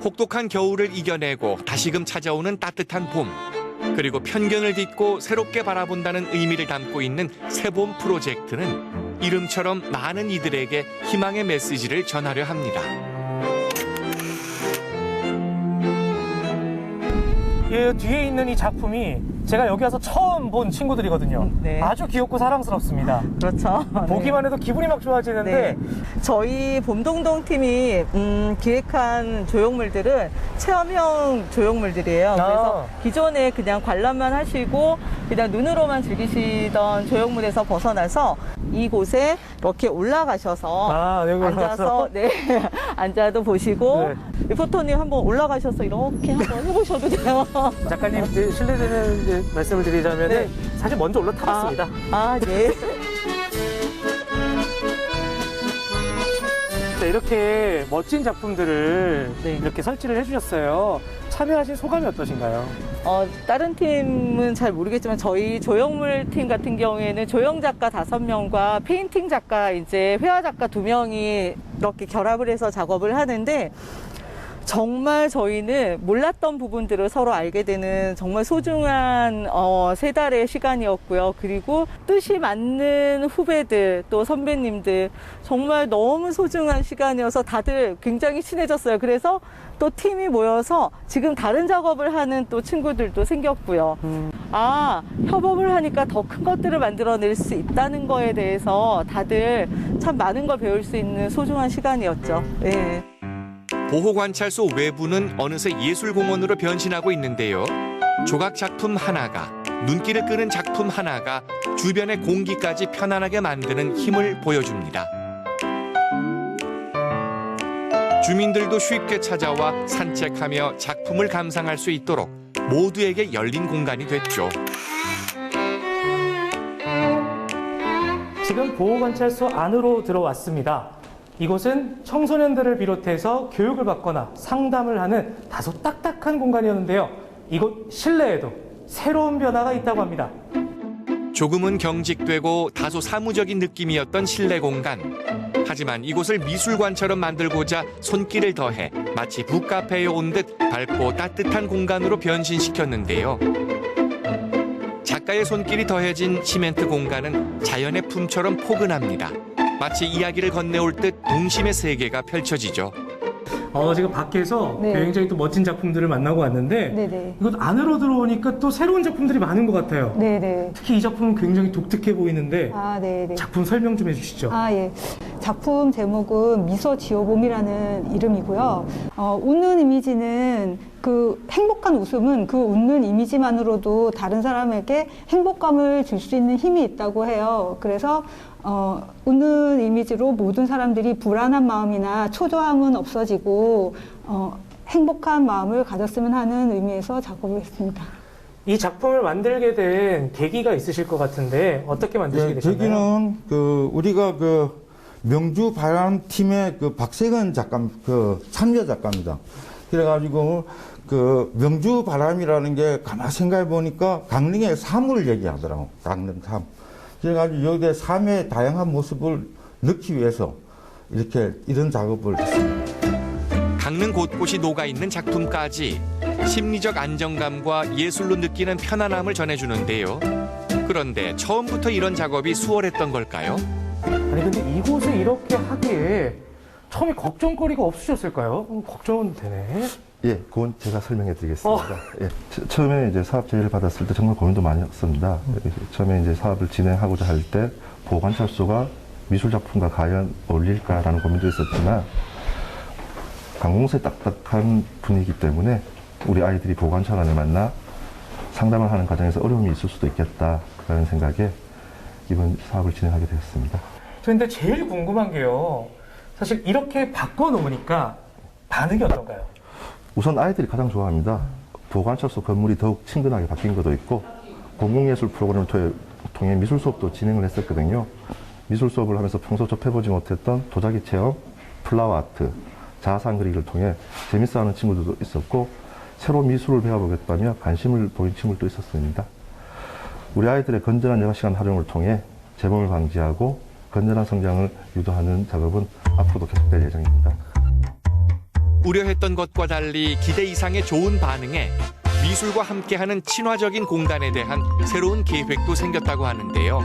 혹독한 겨울을 이겨내고 다시금 찾아오는 따뜻한 봄. 그리고 편견을 딛고 새롭게 바라본다는 의미를 담고 있는 새봄 프로젝트는 이름처럼 많은 이들에게 희망의 메시지를 전하려 합니다. 이 뒤에 있는 이 작품이 제가 여기 와서 처음 본 친구들이거든요. 네. 아주 귀엽고 사랑스럽습니다. 그렇죠. 보기만 네. 해도 기분이 막 좋아지는데 네. 저희 봄동동 팀이 기획한 조형물들은 체험형 조형물들이에요. 그래서 기존에 그냥 관람만 하시고 그냥 눈으로만 즐기시던 조형물에서 벗어나서 이곳에 이렇게 올라가셔서 여기 앉아서 네, 앉아도 보시고 리포터님 한번 올라가셔서 이렇게 한번 해보셔도 돼요. 작가님 실례되는 말씀을 드리자면 네. 사실 먼저 올라타봤습니다. 네. 이렇게 멋진 작품들을 이렇게 설치를 해주셨어요. 참여하신 소감이 어떠신가요? 다른 팀은 잘 모르겠지만 저희 조형물 팀 같은 경우에는 조형 작가 5명과 페인팅 작가, 이제 회화 작가 2명이 이렇게 결합을 해서 작업을 하는데 정말 저희는 몰랐던 부분들을 서로 알게 되는 정말 소중한 3달의 시간이었고요. 그리고 뜻이 맞는 후배들 또 선배님들 정말 너무 소중한 시간이어서 다들 굉장히 친해졌어요. 그래서 또 팀이 모여서 지금 다른 작업을 하는 또 친구들도 생겼고요. 협업을 하니까 더 큰 것들을 만들어낼 수 있다는 거에 대해서 다들 참 많은 걸 배울 수 있는 소중한 시간이었죠. 네. 보호관찰소 외부는 어느새 예술공원으로 변신하고 있는데요. 조각 작품 하나가, 눈길을 끄는 작품 하나가 주변의 공기까지 편안하게 만드는 힘을 보여줍니다. 주민들도 쉽게 찾아와 산책하며 작품을 감상할 수 있도록 모두에게 열린 공간이 됐죠. 지금 보호관찰소 안으로 들어왔습니다. 이곳은 청소년들을 비롯해서 교육을 받거나 상담을 하는 다소 딱딱한 공간이었는데요. 이곳 실내에도 새로운 변화가 있다고 합니다. 조금은 경직되고 다소 사무적인 느낌이었던 실내 공간. 하지만 이곳을 미술관처럼 만들고자 손길을 더해 마치 북카페에 온 듯 밝고 따뜻한 공간으로 변신시켰는데요. 작가의 손길이 더해진 시멘트 공간은 자연의 품처럼 포근합니다. 마치 이야기를 건네올 듯 동심의 세계가 펼쳐지죠. 지금 밖에서 굉장히 또 멋진 작품들을 만나고 왔는데 이곳 안으로 들어오니까 또 새로운 작품들이 많은 것 같아요. 특히 이 작품은 굉장히 독특해 보이는데 작품 설명 좀 해주시죠. 예. 작품 제목은 미소 지오봄이라는 이름이고요. 웃는 이미지는 그 행복한 웃음은 그 웃는 이미지만으로도 다른 사람에게 행복감을 줄 수 있는 힘이 있다고 해요. 그래서 웃는 이미지로 모든 사람들이 불안한 마음이나 초조함은 없어지고 행복한 마음을 가졌으면 하는 의미에서 작업을 했습니다. 이 작품을 만들게 된 계기가 있으실 것 같은데 어떻게 만드시게 되셨나요? 계기는 우리가 명주 바람 팀의 박세근 작가 참여 작가입니다. 그래가지고 명주 바람이라는 게 가만 생각해 보니까 강릉의 삶을 얘기하더라고. 강릉 삶. 그래가지고 여기에 삶의 다양한 모습을 넣기 위해서 이런 작업을 했습니다. 강릉 곳곳이 녹아있는 작품까지 심리적 안정감과 예술로 느끼는 편안함을 전해주는데요. 그런데 처음부터 이런 작업이 수월했던 걸까요? 아니 근데 이곳에 이렇게 하기에 처음에 걱정거리가 없으셨을까요? 걱정은 되네. 예, 그건 제가 설명해 드리겠습니다. 예, 처음에 이제 사업 제의를 받았을 때 정말 고민도 많이 했습니다. 처음에 이제 사업을 진행하고자 할 때 보호관찰소가 미술작품과 과연 어울릴까라는 고민도 있었지만 강공소의 딱딱한 분위기 때문에 우리 아이들이 보호관찰관을 만나 상담을 하는 과정에서 어려움이 있을 수도 있겠다라는 생각에 이번 사업을 진행하게 되었습니다. 그런데 제일 궁금한 게요. 사실 이렇게 바꿔놓으니까 반응이 어떤가요? 우선 아이들이 가장 좋아합니다. 보호관찰소 건물이 더욱 친근하게 바뀐 것도 있고 공공예술 프로그램을 통해 미술 수업도 진행을 했었거든요. 미술 수업을 하면서 평소 접해보지 못했던 도자기 체험, 플라워 아트, 자화상 그리기를 통해 재밌어하는 친구들도 있었고 새로운 미술을 배워보겠다며 관심을 보인 친구들도 있었습니다. 우리 아이들의 건전한 여가시간 활용을 통해 재범을 방지하고 건전한 성장을 유도하는 작업은 앞으로도 계속될 예정입니다. 우려했던 것과 달리 기대 이상의 좋은 반응에 미술과 함께하는 친화적인 공간에 대한 새로운 계획도 생겼다고 하는데요.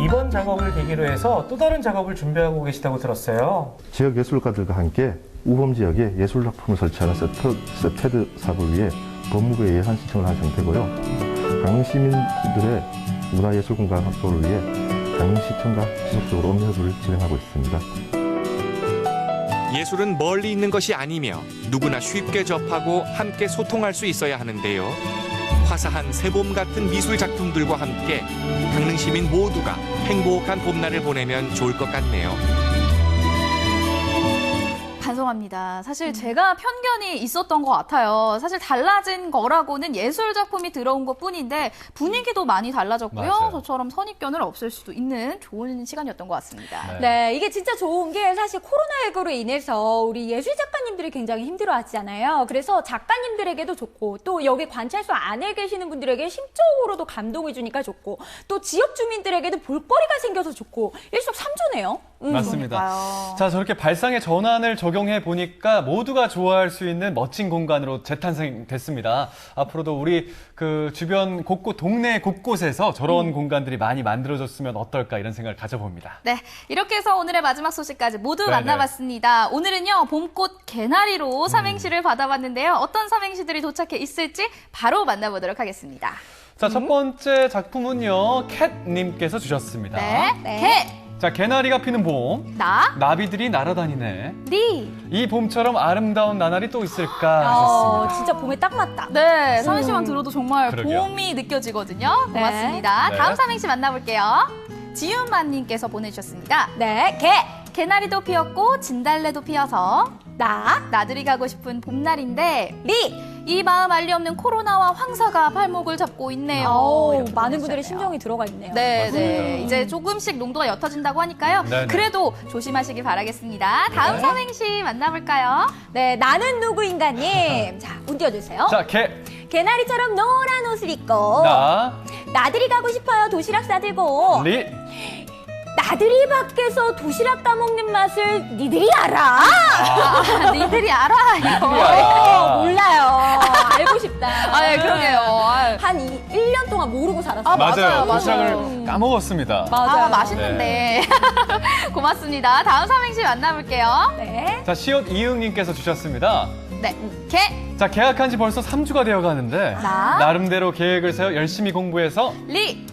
이번 작업을 계기로 해서 또 다른 작업을 준비하고 계시다고 들었어요. 지역 예술가들과 함께 우범 지역에 예술작품을 설치하는 세패드 사업을 위해 법무부에 예산 신청을 한 상태고요. 강릉 시민들의 문화예술공간 확보를 위해 강릉시청과 지속적으로 업무협의를 진행하고 있습니다. 예술은 멀리 있는 것이 아니며 누구나 쉽게 접하고 함께 소통할 수 있어야 하는데요. 화사한 새봄 같은 미술 작품들과 함께 강릉 시민 모두가 행복한 봄날을 보내면 좋을 것 같네요. 반성합니다. 사실 제가 편견이 있었던 것 같아요. 사실 달라진 거라고는 예술 작품이 들어온 것 뿐인데 분위기도 많이 달라졌고요. 맞아요. 저처럼 선입견을 없앨 수도 있는 좋은 시간이었던 것 같습니다. 네, 이게 진짜 좋은 게 사실 코로나19로 인해서 우리 예술 작가님들이 굉장히 힘들어하시잖아요. 그래서 작가님들에게도 좋고 또 여기 관찰소 안에 계시는 분들에게 심적으로도 감동을 주니까 좋고 또 지역 주민들에게도 볼거리가 생겨서 좋고 일석삼조네요. 맞습니다. 자, 저렇게 발상의 전환을 적용해 보니까 모두가 좋아할 수 있는 멋진 공간으로 재탄생됐습니다. 앞으로도 우리 그 주변 곳곳, 동네 곳곳에서 저런 공간들이 많이 만들어졌으면 어떨까 이런 생각을 가져봅니다. 네, 이렇게 해서 오늘의 마지막 소식까지 모두 네네. 만나봤습니다. 오늘은요, 봄꽃 개나리로 삼행시를 받아봤는데요. 어떤 삼행시들이 도착해 있을지 바로 만나보도록 하겠습니다. 자, 첫 번째 작품은요, 캣님께서 주셨습니다. 개, 자, 개나리가 피는 봄. 나비들이 날아다니네. 이 봄처럼 아름다운 나날이 또 있을까 하셨습니다. 진짜 봄에 딱 맞다. 네, 삼행시만 들어도 정말 그러게요. 봄이 느껴지거든요. 고맙습니다. 네. 다음 삼행시 만나볼게요. 지윤만님께서 보내주셨습니다. 네, 개나리도 피었고 진달래도 피어서 나들이 가고 싶은 봄날인데 이 마음 알리 없는 코로나와 황사가 발목을 잡고 있네요. 이렇게 많은 분들의 심정이 들어가 있네요. 네. 이제 조금씩 농도가 옅어진다고 하니까요. 네네. 그래도 조심하시기 바라겠습니다. 다음 네. 삼행시 만나볼까요? 네, 나는 누구인가님. 자, 운 띄워주세요. 자, 개나리처럼 노란 옷을 입고 나들이 가고 싶어요. 도시락 싸들고 나들이 밖에서 도시락 따먹는 맛을 니들이 알아? 니들이 알아? 몰라요. 알고 싶다. 네, 그러게요. 한 1년 동안 모르고 살았어요. 맞아요. 도시락을 까먹었습니다. 맛있는데. 고맙습니다. 다음 삼행시 만나볼게요. 네. 자, 시옷 이응님께서 주셨습니다. 네, 자, 계약한 지 벌써 3주가 되어 가는데 나름대로 계획을 세워 열심히 공부해서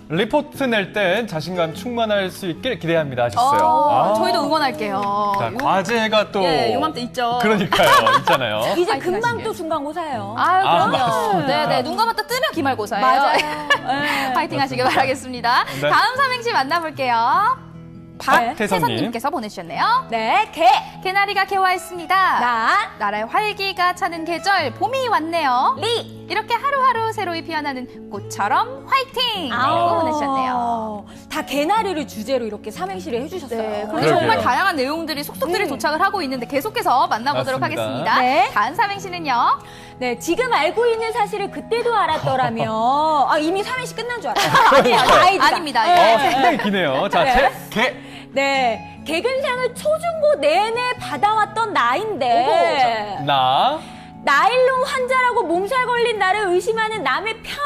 리포트 낼 땐 자신감 충만할 수 있길 기대합니다 하셨어요. 저희도 응원할게요. 자, 과제가 또 요맘때 있죠. 그러니까요. 있잖아요. 이제 금방 또 중간고사예요. 그럼요. 맞습니다. 네네. 눈 감았다 뜨면 기말고사예요. 맞아요. 파이팅 하시길 바라겠습니다. 네. 다음 삼행시 만나볼게요. 박태선님. 박태선님께서 보내주셨네요. 네, 개나리가 개화했습니다. 나라의 활기가 차는 계절 봄이 왔네요. 이렇게 하루하루 새로이 피어나는 꽃처럼 화이팅! 라고 보내주셨네요. 다 개나리를 주제로 이렇게 삼행시를 해주셨어요. 네, 그런데 정말 다양한 내용들이 속속들이 도착을 하고 있는데 계속해서 만나보도록 맞습니다. 하겠습니다. 네. 다음 삼행시는요. 네, 지금 알고 있는 사실을 그때도 알았더라면 이미 삼행시 끝난 줄 알아요. 아닙니다. 상당히 기네요. 자, 네, 개근상을 초중고 내내 받아왔던 나인데 나일론 환자라고 몸살 걸린 나를 의심하는 남의 편.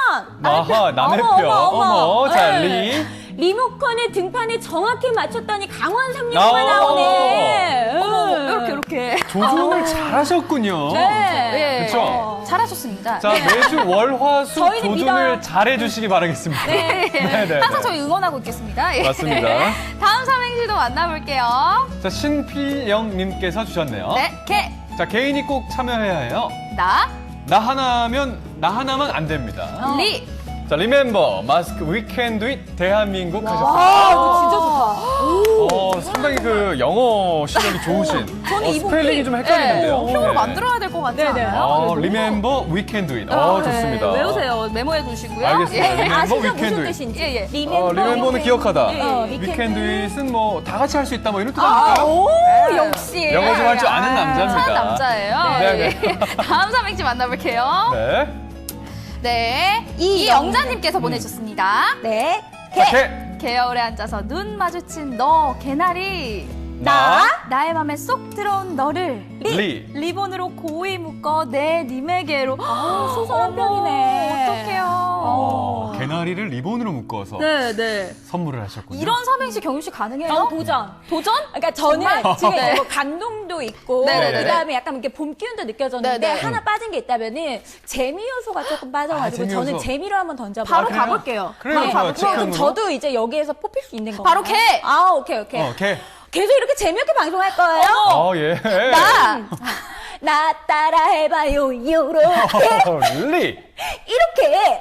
아하, 남의 편. 어머. 자, 리모컨의 등판에 정확히 맞췄더니 강원 3류가 나오네. 어머, 이렇게. 조준을 잘하셨군요. 네. 그렇죠? 잘하셨습니다. 자, 매주 월화수 저희는 조준을 믿어요. 잘해주시기 바라겠습니다. 네. 항상 저희 응원하고 있겠습니다. 예. 맞습니다. 다음 삼행시도 만나볼게요. 자, 신필영님께서 주셨네요. 개. 자, 개인이 꼭 참여해야 해요. 나 하나만 안 됩니다. 자, 리멤버 마스크 We Can Do It 대한민국 하셨습니다. 이거 진짜 좋다. 상당히 그 영어 실력이 좋으신. 저는 이 스펠링이 좀 헷갈리는데요. 표로 만들어야 될 것 같지 않아요? 리멤버 We Can Do It. 좋습니다. 외우세요. 메모해 두시고요. 알겠습니다. Remember We 무슨 Can Do It. 뜻인지. 리멤버는 기억하다. We We Can DoIt은 뭐 다 같이 할 수 있다 뭐 이런 뜻 아닐까요? 역시. 영어 좀 할 줄 아는 남자입니다. 착한 남자예요. 네. 다음 삼행시 만나볼게요. 네. 이영자님께서 보내주셨습니다. 네. 개여울에 앉아서 눈 마주친 너 개나리. 나의 맘에 쏙 들어온 너를 리본으로 고이 묶어 내 님에게로. 소소한 편이네. 어떡해요. 개나리를 리본으로 묶어서 네. 선물을 하셨군요. 이런 삼행시 경유 씨 가능해요? 도전. 도전? 그러니까 저는 정말? 지금 네. 뭐 감동도 있고 네네네. 그다음에 약간 이렇게 봄 기운도 느껴졌는데 네네. 하나 빠진 게 있다면은 재미 요소가 조금 빠져가지고 재미 저는 요소. 재미로 한번 던져볼게요. 바로 가볼게요. 그래요, 좋아요. 그럼 직관으로. 저도 이제 여기에서 뽑힐 수 있는 건가요? 바로 개! 오케이. 개. 계속 이렇게 재미있게 방송할 거예요? 예. 나 따라 해봐요, 요렇게. 이렇게.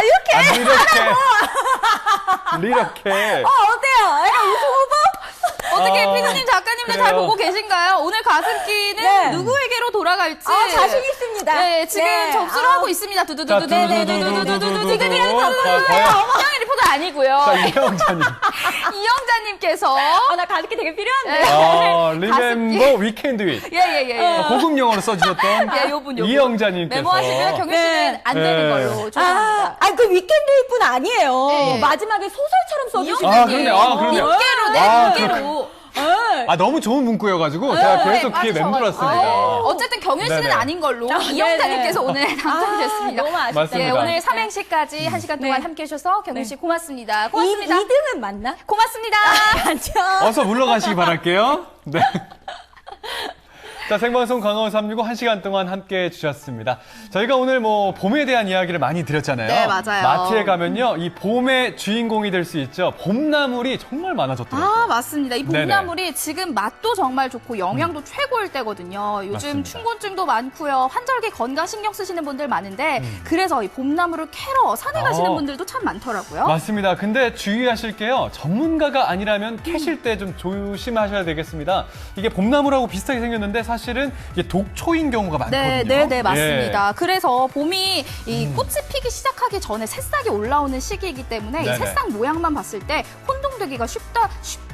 이렇게. 어때요? 약간 우승 후보? 어떻게 피디님 작가님들 잘 그래요. 보고 계신가요? 오늘 가습기는 네. 누구에게로 돌아갈지. 자신 있습니다. 네, 지금 네. 접수를 하고 있습니다. 두두두두. 두두두두두두두두두두. 지금이라도 과연. 황영희 리포터 아니고요. 자, 이영자님. 이영자님께서. 나 가습기 되게 필요한데. Remember we can do it. 예. 고급 영어로 써주셨던 예, 요분. 이영자님께서. 메모하시고요. 경유 씨는 안 되는 걸로 조심합니다. 그 위켄드뿐 아니에요. 네. 마지막에 소설처럼 써주시는 아, 그러네. 그러네. 윗개로. 너무 좋은 문구여가지고 제가 계속 귀에 맴돌았습니다. 어쨌든 경윤 씨는 네네. 아닌 걸로 이영자님께서 오늘 당첨되셨습니다. 너무 아쉽다. 맞습니다. 예, 오늘 삼행시까지 1시간 동안 함께 해주셔서 경윤 씨 고맙습니다. 고맙습니다. 2등은 맞나? 고맙습니다. 안녕. 어서 물러가시기 바랄게요. 네. 자, 생방송 강원 365 1시간 동안 함께 해주셨습니다. 저희가 오늘 봄에 대한 이야기를 많이 드렸잖아요. 네, 맞아요. 마트에 가면요, 이 봄의 주인공이 될 수 있죠. 봄나물이 정말 많아졌더라고요. 맞습니다. 이 봄나물이 지금 맛도 정말 좋고 영양도 최고일 때거든요. 요즘 맞습니다. 충곤증도 많고요. 환절기 건강 신경 쓰시는 분들 많은데 그래서 이 봄나물을 캐러 산에 가시는 분들도 참 많더라고요. 맞습니다. 근데 주의하실 게요. 전문가가 아니라면 캐실 때 좀 조심하셔야 되겠습니다. 이게 봄나물하고 비슷하게 생겼는데 사실은 이게 독초인 경우가 많거든요. 네, 맞습니다. 그래서 봄이 이 꽃이 피기 시작하기 전에 새싹이 올라오는 시기이기 때문에 이 네네. 새싹 모양만 봤을 때 혼동되기가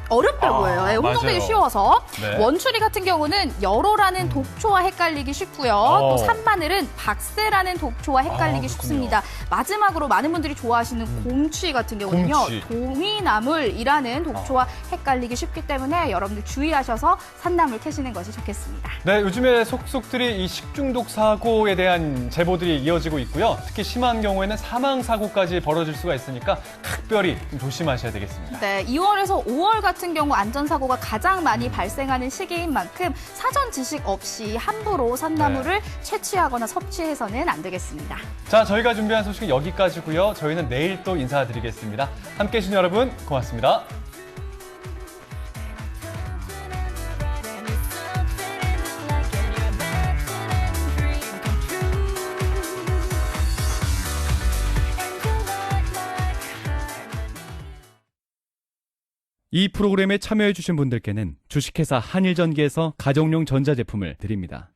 어렵다고요. 예, 혼동되기 맞아요. 쉬워서 네. 원추리 같은 경우는 열호라는 독초와 헷갈리기 쉽고요. 또 산마늘은 박새라는 독초와 헷갈리기 쉽습니다. 마지막으로 많은 분들이 좋아하시는 곰취 같은 경우는요. 곰취. 동이나물이라는 독초와 헷갈리기 쉽기 때문에 여러분들 주의하셔서 산나물 캐시는 것이 좋겠습니다. 네, 요즘에 속속들이 이 식중독 사고에 대한 제보들이 이어지고 있고요. 특히 심한 경우에는 사망 사고까지 벌어질 수가 있으니까 각별히 좀 조심하셔야 되겠습니다. 네, 2월에서 5월 같은 경우 안전사고가 가장 많이 발생하는 시기인 만큼 사전 지식 없이 함부로 산나물을 채취하거나 섭취해서는 안 되겠습니다. 자, 저희가 준비한 소식은 여기까지고요. 저희는 내일 또 인사드리겠습니다. 함께해 주신 여러분 고맙습니다. 이 프로그램에 참여해 주신 분들께는 주식회사 한일전기에서 가정용 전자제품을 드립니다.